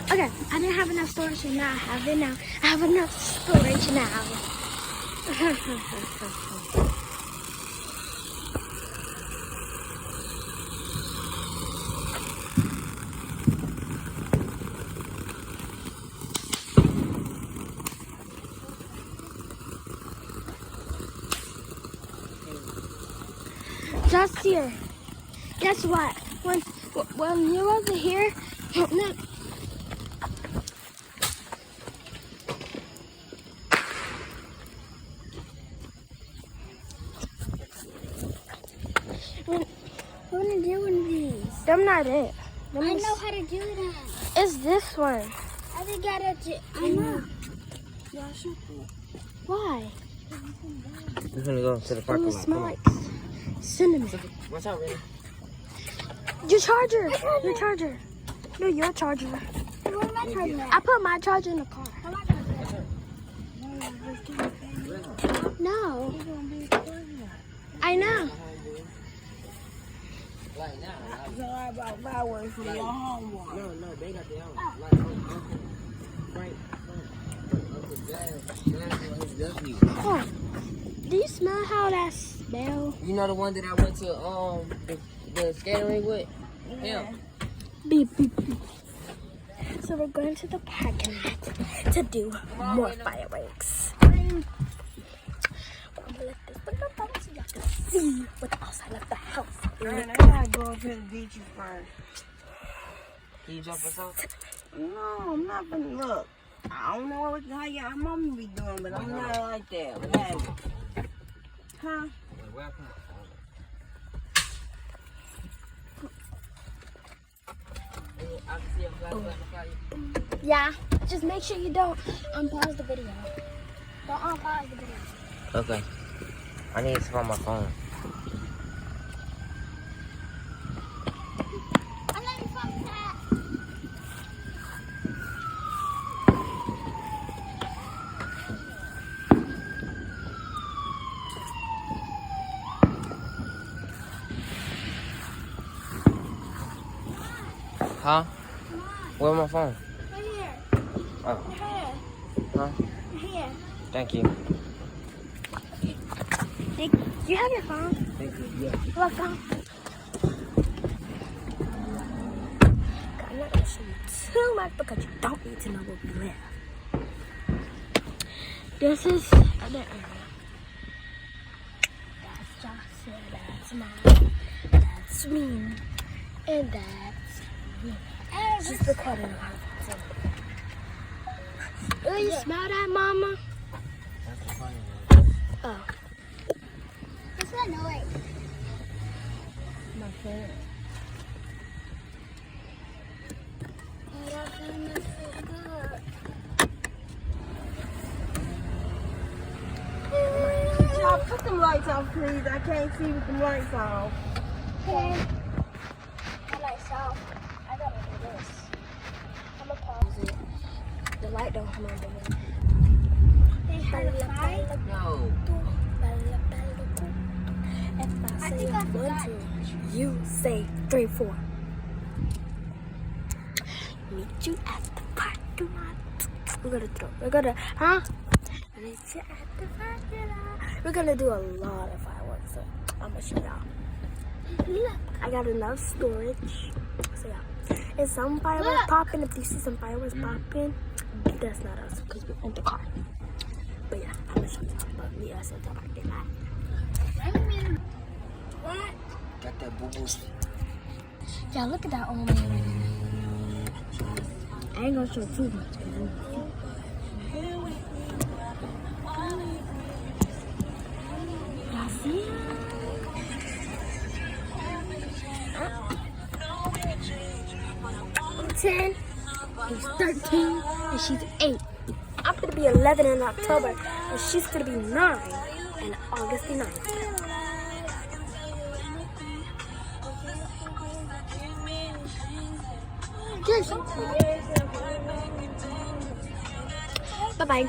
Okay, I didn't have enough storage, so now I have it now. I have enough storage now. Just here. Guess what? When you wasn't here, When are doing these? Them not it. I know how to do that. It's this one. I think I got to. I know. Why? We're gonna go to the parking It lot. smells like cinnamon. What's up, Rennie? Your charger. Your charger. No, your charger. Where's my charger at? I put my charger in the car. Where's my charger at? No. I know. Like now. It's all right about fireworks for your homework. No, they got their own. Like, Frank, Uncle Jazz, Oh, do you smell how that smell? you know the one that I went to the skating rink with? Yeah. Beep, beep, beep. So we're going to the parking lot to do more fireworks. I'm gonna let this put the bubbles so y'all can see what the outside of the house Man, is. I gotta go up here to beat you first. Can you jump us off? No, I'm not gonna look. I don't know how y'all mama be doing, but I'm not like that. What happened? Huh? Yeah, just make sure you don't unpause the video. Don't unpause the video. Okay. I need to find my phone. I'm not even fucking that. Huh? Where's my phone? Right here. Oh. Here. Huh? Here. Thank you. You have your phone? Thank you. Yeah. Look, phone. I'm not gonna show you too much because you don't need to know where we live. This is other area. That's Jocelyn, that's mine, that's me, and that's me. She's recording on her phone. Oh, you smell that, Mama? That's the funny one. Oh. What's that noise? My phone. Y'all put them lights off, please. I can't see with them lights off. Okay. The light's off. I gotta do this. I'm gonna pause it. The light don't come on. They had a fight? No. If I say think I 1, forgot. 2, you say 3, 4. Meet you at the parking lot. We're gonna, huh? Meet you at the parking lot. We're gonna do a lot of fireworks, so I'm gonna show y'all. Look, I got enough storage. So yeah, and some fireworks popping. If you see some fireworks popping, that's not us because we're in the car. But yeah, I'm gonna show y'all. But meet us at the parking lot. What? Got that boo-boo. Yeah, look at that old man. I ain't gonna show too much. Y'all see him? 10, he's 13, and she's 8. I'm gonna be 11 in October, and she's gonna be 9 in August 9th. Bye-bye.